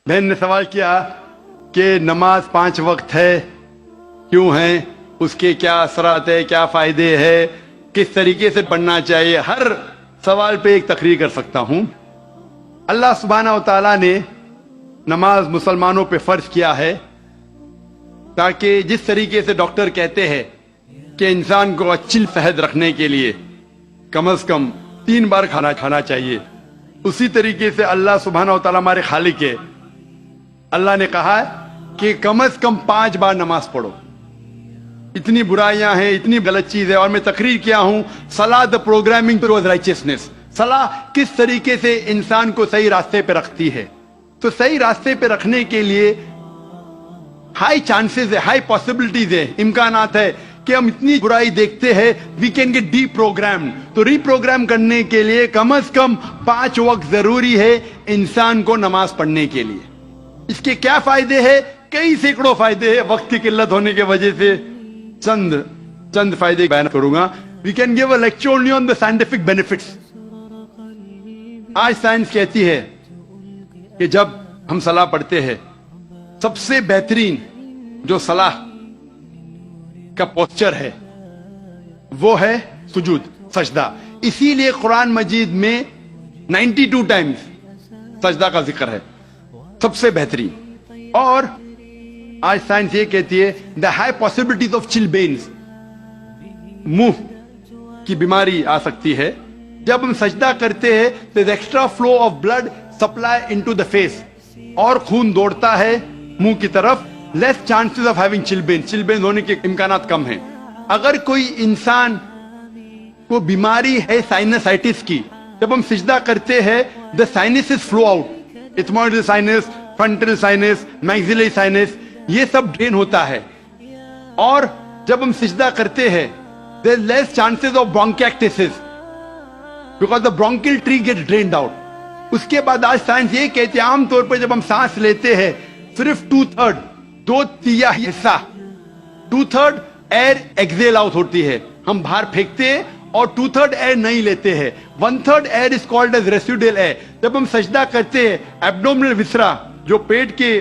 बहन ने सवाल किया कि नमाज 5 वक्त है, क्यों है, उसके क्या असरात है, क्या फायदे है, किस तरीके से पढ़ना चाहिए। हर सवाल पे एक तकरीर कर सकता हूं। अल्लाह सुब्हानहू व तआला ने नमाज मुसलमानों पे फर्ज किया है ताकि जिस तरीके से डॉक्टर कहते हैं कि इंसान को अच्छी सेहत रखने के लिए कम से कम 3 बार खाना चाहिए, उसी तरीके से अल्लाह सुब्हानहू व तआला हमारे खालिक है। अल्लाह ने कहा है कि कम से कम 5 बार नमाज पढ़ो। इतनी बुराइयां हैं, इतनी गलत चीज है। और मैं तकरीर किया हूं सलाह द प्रोग्रामिंग टुवर्ड्स राइचियसनेस। सलाह किस तरीके से इंसान को सही रास्ते पे रखती है। तो सही रास्ते पे रखने के लिए हाई चांसेस है, हाई पॉसिबिलिटीज है, इम्कानात है कि हम इतनी बुराई देखते हैं, we can get deprogram. तो रीप्रोग्राम करने के लिए कम से कम 5 वक्त जरूरी है इंसान को नमाज पढ़ने के लिए। इसके क्या फायदे हैं? कई सैकड़ों फायदे हैं। वक्त की किल्लत होने की वजह से चंद फायदे बयान करूंगा। We can give a lecture only on the scientific benefits. आज साइंस कहती है कि जब हम सलाह पढ़ते हैं, सबसे बेहतरीन जो सलाह का पोस्चर है वो है सुजूद, सजदा। इसीलिए कुरान मजीद में 92 टाइम्स सजदा का जिक्र है, सबसे बेहतरीन। और आज साइंस ये कहती है द हाई पॉसिबिलिटीज ऑफ चिलबेन्स, मुंह की बीमारी आ सकती है। जब हम सजदा करते हैं तो extra flow of blood supply into the face, और खून दौड़ता है मुंह की तरफ। लेस चांसेस ऑफ हैविंग चिलबेन, चिलबेन होने के इम्कानात कम हैं। अगर कोई इंसान को बीमारी है साइनसाइटिस की, जब हम सजदा करते हैं the sinuses flow out, ethmoidal sinus, frontal sinus, maxillary sinus, ये सब ड्रेन होता है। और जब हम सजदा करते हैं there is less chances of bronchitis because the bronchial tree gets drained out. उसके बाद आज साइंस ये कहती है आमतौर पर जब हम सांस लेते हैं सिर्फ 2/3, 2/3 हिस्सा, 2/3 एयर एक्सेल आउट होती है, हम बाहर फेंकते हैं, और 2/3 एयर नहीं लेते हैं। 1/3 air is called as residual air. जब हम सजदा करते हैं एब्डोमिनल विसरा, जो पेट के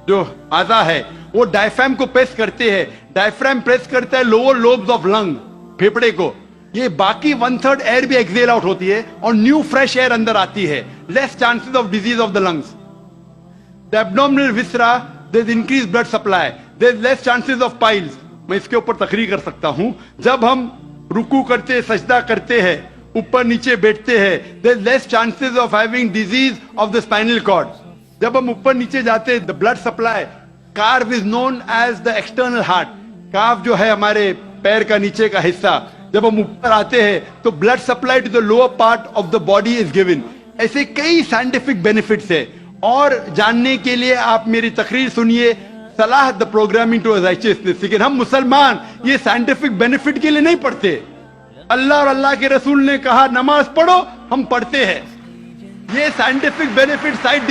जो आजा है, वो डायफ्राम को प्रेस करते हैं। डायफ्राम प्रेस करता है लोअर लोब्स ऑफ लंग, फेफड़े को। ये बाकी 1/3 एयर भी एक्सेल आउट होती है और न्यू फ्रेश एयर अंदर आती है। Less chances of disease of the lungs. The abdominal viscera there is increase blood supply, there is less chances of piles. मैं इसके ऊपर तकरीर कर सकता हूं। जब हम रुकू करते हैं, सजदा करते हैं, ऊपर नीचे बैठते हैं, there is less chances of having disease of the spinal cord. जब हम ऊपर नीचे जाते हैं the blood supply, calf is known as the external heart. Calf जो है हमारे पैर का नीचे का हिस्सा, जब हम ऊपर आते हैं तो blood supply to the lower part of the body is given. ऐसे कई साइंटिफिक बेनिफिट्स है। और जानने के लिए आप मेरी तकरीर सुनिए, सलाह द प्रोग्रामिंग टू राइचियसनेस। लेकिन हम मुसलमान ये साइंटिफिक बेनिफिट के लिए नहीं पढ़ते। अल्लाह और अल्लाह के रसूल ने कहा नमाज पढ़ो, हम पढ़ते हैं। ये साइंटिफिक बेनिफिट साइड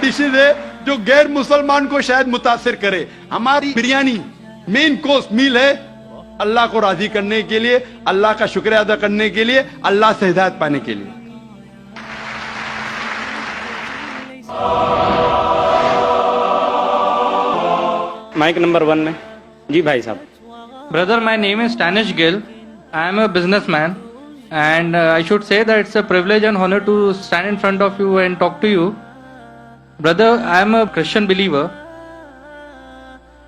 डिशेज है जो गैर मुसलमान को शायद मुतासिर करे। हमारी बिरयानी मेन कोर्स मील है अल्लाह को राजी करने के लिए, अल्लाह का शुक्रिया अदा करने के लिए, अल्लाह से हिदायत पाने के लिए। माइक नंबर 1 में जी भाई साहब। Brother, my name is Stanish Gill. I am a businessman, and I should say that it's a privilege and honor to stand in front of you and talk to you. Brother, I am a Christian believer.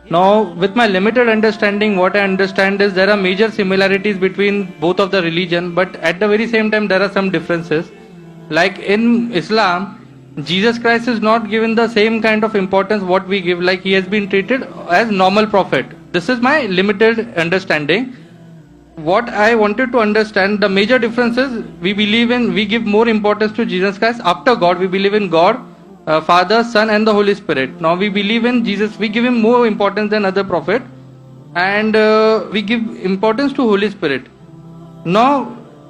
Now, with my limited understanding, what I understand is there are major similarities between both of the religion, but at the very same time, there are some differences. Like in Islam, Jesus Christ is not given the same kind of importance what we give, like he has been treated as normal prophet. This is my limited understanding. What I wanted to understand, the major difference is we give more importance to Jesus Christ after God. We believe in God, Father, Son and the Holy Spirit. Now we believe in Jesus, we give him more importance than other prophet, and we give importance to Holy Spirit. Now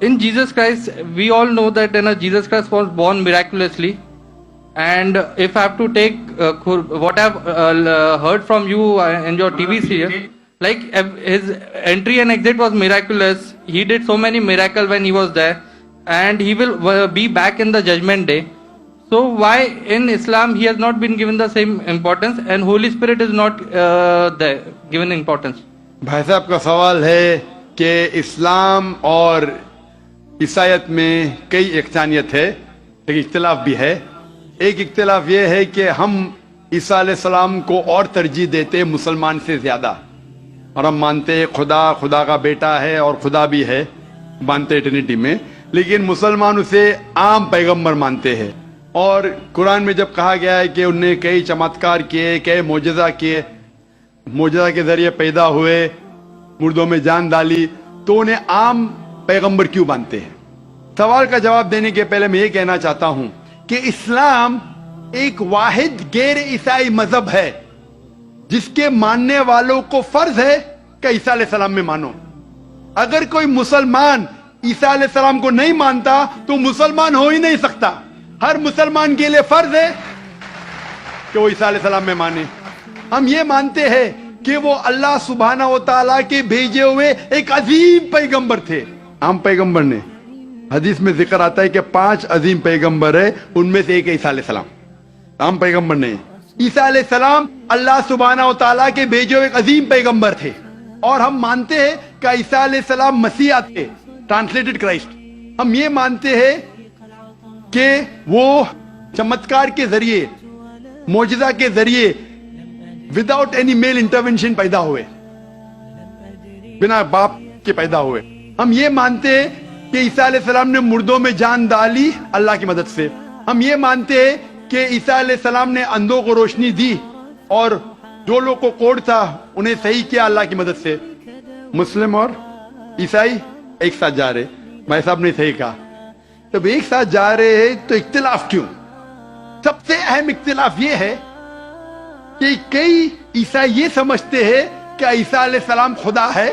in Jesus Christ, we all know that Jesus Christ was born miraculously. And if I have to take what I have heard from you in your TV serial, like his entry and exit was miraculous. He did so many miracles when he was there, and he will be back in the judgment day. So why in Islam he has not been given the same importance and Holy Spirit is not given importance? भाई साहब का सवाल है कि इस्लाम और ईसाईयत में कई यकसानियत है, एक इख्तिलाफ भी है। एक इख्तिलाफ ये है कि हम ईसा अलैहिस्सलाम को और तरजीह देते हैं मुसलमान से ज्यादा, और हम मानते हैं खुदा का बेटा है और खुदा भी है, मानते हैं ट्रिनिटी में, लेकिन मुसलमान उसे आम पैगंबर मानते हैं। और कुरान में जब कहा गया है कि उनने कई चमत्कार किए, कई मोजज़ा किए, मोजज़ा के जरिए पैदा हुए, मुर्दों में जान डाली, तो उन्हें आम पैगंबर क्यों मानते हैं? सवाल का जवाब देने के पहले मैं ये कहना चाहता हूं कि इस्लाम एक वाहिद गैर ईसाई मजहब है जिसके मानने वालों को फर्ज है कि ईसा अलैहिस्सलाम में मानो। अगर कोई मुसलमान ईसा अलैहिस्सलाम को नहीं मानता तो मुसलमान हो ही नहीं सकता। हर मुसलमान के लिए फर्ज है कि वो ईसा अलैहिस्सलाम में माने। हम ये मानते हैं कि वो अल्लाह सुब्हाना व तआला के भेजे हुए एक अजीम पैगंबर थे। आम पैगंबर ने, हदीस में जिक्र आता है कि 5 अजीम पैगंबर है, उनमें से एक ईसा अलैहिस्सलाम। आम पैगंबर ने, ईसा अलैहिस्सलाम अल्लाह सुब्हाना व तआला के भेजे हुए एक अजीम पैगंबर थे। और हम मानते हैं कि ईसा अलैहिस्सलाम मसीहा थे, ट्रांसलेटेड क्राइस्ट। हम ये मानते हैं कि वो चमत्कार के जरिए, मोजज़ा के जरिए, विदाउट एनी मेल इंटरवेंशन पैदा हुए, बिना बाप के पैदा हुए। हम ये मानते हैं कि ईसा अलैहिस्सलाम ने मुर्दों में जान डाली अल्लाह की मदद से। हम ये मानते हैं कि ईसा अलैहिस्सलाम ने अंधों को रोशनी दी और जो लोग को कोढ़ था उन्हें सही किया अल्लाह की मदद से। मुस्लिम और ईसाई एक साथ जा रहे, भाई साहब ने सही कहा। जब एक साथ जा रहे हैं तो इख्तिलाफ क्यों? सबसे अहम इख्तिलाफ ये है कि कई ईसाई ये समझते हैं कि ईसा अलैहिस्सलाम खुदा है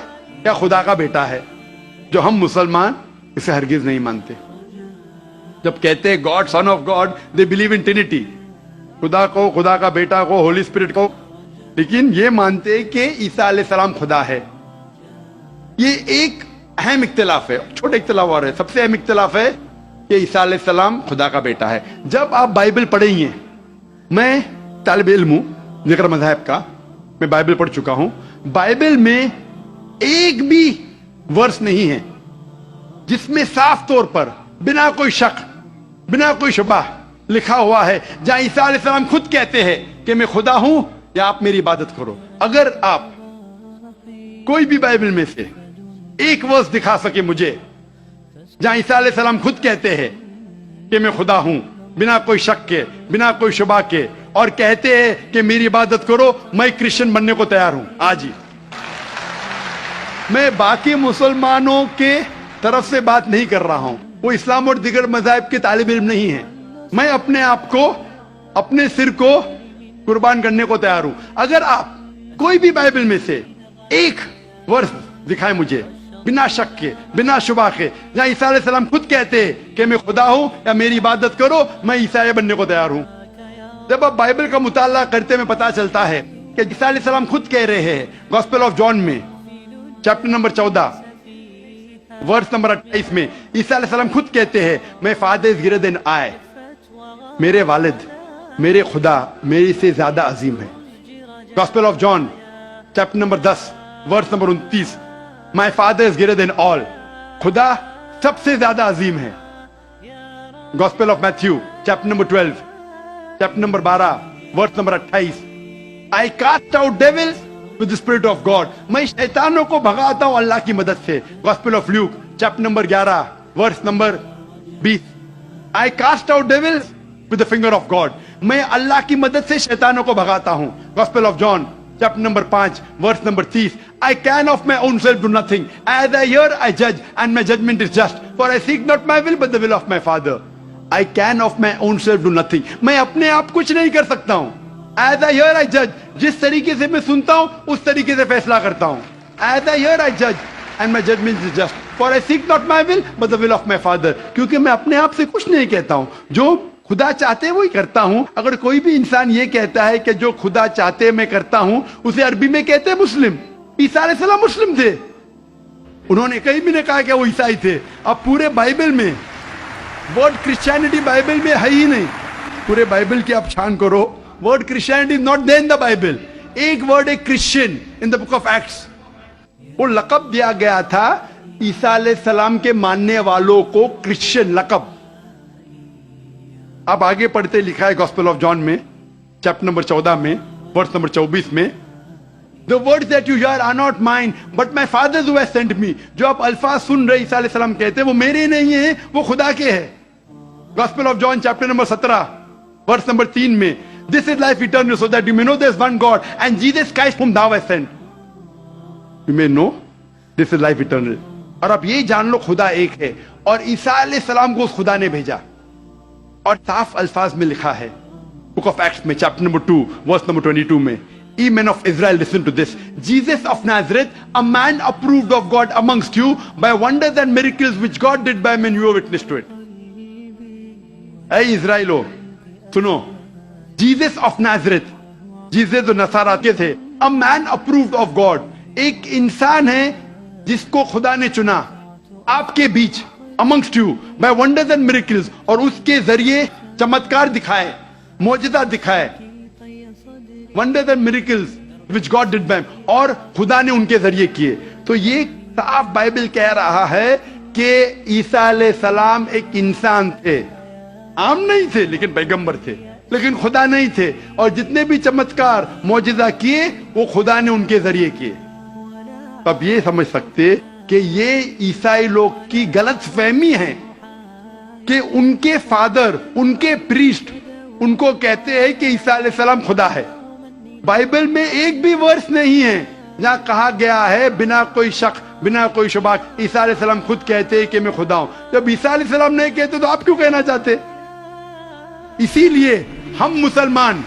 या खुदा का बेटा है, जो हम मुसलमान इसे हरगिज नहीं मानते। जब कहते हैं God, son of God, they believe in Trinity, खुदा को, खुदा का बेटा को, होली स्पिरिट को, लेकिन ये मानते हैं कि ईसा अलैहिस्सलाम खुदा है। ये एक अहम इख्तिलाफ है। छोटे इख्तिलाफ और है, सबसे अहम इख्तिलाफ है कि ईसा अलैहिस्सलाम खुदा का बेटा है। जब आप बाइबल पढ़ेंगे, मैं तालिब इल्म हूं जिक्र मज़हब का, मैं बाइबल पढ़ चुका हूं, बाइबल में एक भी वर्स नहीं है जिसमें साफ तौर पर बिना कोई शक, बिना कोई शुबा लिखा हुआ है जहां ईसा अलैहिस्सलाम खुद कहते हैं कि मैं खुदा हूं या आप मेरी इबादत करो। अगर आप कोई भी बाइबल में से एक वर्स दिखा सके मुझे जहां ईसा अलैहिस्सलाम खुद कहते हैं कि मैं खुदा हूं, बिना कोई शक के, बिना कोई शुबा के, और कहते हैं कि मेरी इबादत करो, मैं क्रिश्चियन बनने को तैयार हूं आज ही। मैं बाकी मुसलमानों के तरफ से बात नहीं कर रहा हूं, वो इस्लाम और दिगर मज़ाहिब के तालिब इल्म नहीं है। मैं अपने आप को, अपने सिर को कुर्बान करने को तैयार हूं। अगर आप कोई भी बाइबल में से एक वर्स दिखाए मुझे बिना शक के, बिना शुबा के, जहां ईसा अलैहिस्सलाम खुद कहते हैं कि मैं खुदा हूं या मेरी इबादत करो, मैं ईसाई बनने को तैयार हूं। जब आप बाइबल का मुताला करते में पता चलता है कि ईसा अलैहिस्सलाम खुद कह रहे हैं गॉस्पेल ऑफ जॉन में चैप्टर नंबर 14 वर्स नंबर 28 में, ईसा अलैहिस्सलाम खुद कहते हैं मैं father is greater than I, मेरे वालिद, मेरे खुदा मेरे से ज्यादा अजीम है। Gospel of John chapter number 10 verse number 29, my father is greater than all, खुदा सबसे ज्यादा अजीम है। Gospel of Matthew chapter number 12 chapter number 12 verse number 28, I cast out devils with the spirit of God, मैं शैतानों को भगाता हूं अल्लाह की मदद से। Gospel of Luke chapter number 11 verse number 20, I cast out devils with the finger of God, मैं अल्लाह की मदद से शैतानों को भगाता हूं। Gospel of John chapter number 5 verse number 30, I can of my own self do nothing. As I hear, I judge, and my judgment is just. For I seek not my will, but the will of my Father. I can of my own self do nothing. मैं अपने आप कुछ नहीं कर सकता हूँ। As I hear, I judge. जिस तरीके से मैं सुनता हूँ, उस तरीके से फैसला करता हूँ। As I hear, I judge, and my judgment is just. For I seek not my will, but the will of my Father. क्योंकि मैं अपने आप से कुछ नहीं कहता हूँ, जो खुदा चाहते वही करता हूं। अगर कोई भी इंसान ये कहता है कि जो खुदा चाहते मैं करता हूं, उसे अरबी में कहते हैं मुस्लिम। ईसा अलैहिस्सलाम मुस्लिम थे, उन्होंने कहीं भी नहीं कहा कि वो ईसाई थे। अब पूरे बाइबल में वर्ड क्रिश्चियनिटी बाइबल में है ही नहीं, पूरे बाइबल की आप छान करो, word Christianity is not there in the Bible. एक वर्ड है Christian in the book of Acts. वो लकब दिया गया था ईसा अलैहिस्सलाम के मानने वालों को, क्रिश्चियन लकब. आप आगे पढ़ते लिखा है गॉस्पेल ऑफ जॉन में चैप्टर नंबर 14 में वर्स नंबर 24 में, The words that you hear are not mine, but my Father who has sent me. जो आप अल्फाज सुन रहे ईसा अलैहिस्सलाम कहते हैं वो मेरे नहीं है, वो खुदा के हैं. Gospel of John chapter number 17 verse number 3 में, This is life eternal, so that you may know there is one God and Jesus Christ whom thou hast sent. You may know this is life eternal. और आप ये जान लो खुदा एक है और ईसा अलैहिस्सलाम को उस खुदा ने भेजा. और साफ अल्फाज में लिखा है बुक ऑफ एक्ट्स में चैप्टर नंबर 2 वर्स नंबर 22 में, Ye men of Israel, listen to this. Jesus of Nazareth, a man approved of God amongst you by wonders and miracles which God did by men, you are witness to it. Hey Israelo, सुनो, Jesus of Nazareth, Jesus जो नसारा के थे, a man approved of God, एक इंसान है जिसको खुदा ने चुना आपके बीच, amongst you by wonders and miracles, और उसके जरिए चमत्कार दिखाए, मौजज़ा दिखाए, wonders and miracles which God did by him, और खुदा ने उनके जरिए किए. तो ये साफ बाइबल कह रहा है कि ईसा अलैहिस्सलाम एक इंसान थे, आम नहीं थे लेकिन पैगंबर थे, लेकिन खुदा नहीं थे, और जितने भी चमत्कार मौजज़ा किए वो खुदा ने उनके जरिए किए. तब ये समझ सकते कि ये ईसाई लोग की गलत फहमी है कि उनके फादर, उनके प्रीस्ट उनको कहते हैं कि ईसा अलैहिस्सलाम खुदा है. बाइबल में एक भी वर्स नहीं है जहां कहा गया है बिना कोई शक, बिना कोई शुबा, ईसा अलैहिस्सलाम खुद कहते हैं कि मैं खुदा हूं. जब ईसा अलैहिस्सलाम नहीं कहते तो आप क्यों कहना चाहते? इसीलिए हम मुसलमान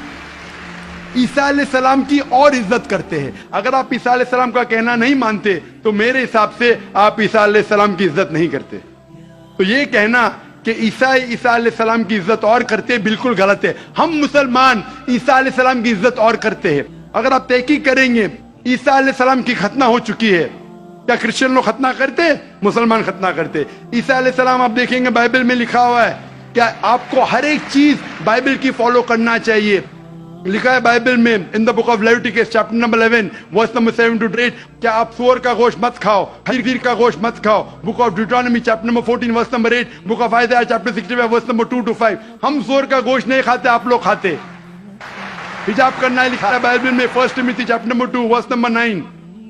ईसा अलैहिस्सलाम की और इज्जत करते हैं. अगर आप ईसा अलैहिस्सलाम का कहना नहीं मानते तो मेरे हिसाब से आप ईसा अलैहिस्सलाम की इज्जत नहीं करते. तो ये कहना कि ईसा अलैहिस्सलाम की इज्जत और करते हैं, बिल्कुल गलत है. हम मुसलमान ईसा अलैहिस्सलाम की इज्जत और करते हैं. अगर आप तहकीक करेंगे ईसा अलैहिस्सलाम की खतना हो चुकी है, क्या क्रिश्चियन लोग खतना करते, मुसलमान खतना करते? ईसा अलैहिस्सलाम आप देखेंगे बाइबल में लिखा हुआ है, क्या आपको हर एक चीज बाइबल की फॉलो करना चाहिए. लिखा है बाइबल में in the book of Leviticus chapter number 11 verse number 7 to 8, क्या आप सूअर का गोश्त मत खाओ, खीर का गोश्त मत खाओ. Book of Deuteronomy chapter number 14 verse number 8, book of Isaiah chapter 65 verse number 2 to 5. हम सूअर का गोश्त नहीं खाते, आप लोग खाते. हिजाब करना है लिखा है बाइबल में 1 Timothy chapter number 2 verse number 9,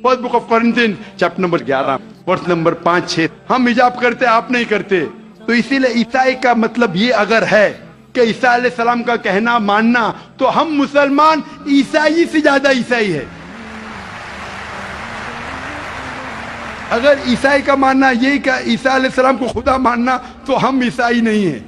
first book of Corinthians chapter number 11 verse number 5-6. हम हिजाब करते, आप नहीं करते. तो इसीलिए ईसाई का मतलब ये अगर है कि ईसा अलैहिस्सलाम का कहना मानना, तो हम मुसलमान ईसाई से ज्यादा ईसाई है. अगर ईसाई का मानना ये कि ईसा अलैहिस्सलाम को खुदा मानना, तो हम ईसाई नहीं है.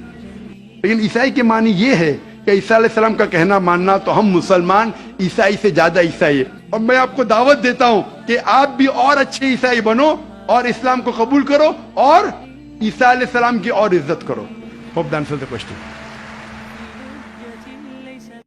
लेकिन ईसाई के मानी ये है कि ईसा अलैहिस्सलाम का कहना मानना, तो हम मुसलमान ईसाई से ज्यादा ईसाई है. और मैं आपको दावत देता हूं कि आप भी और अच्छे ईसाई बनो और इस्लाम को कबूल करो और ईसा अलैहिस्सलाम की और इज्जत करो. Hope that answers the question.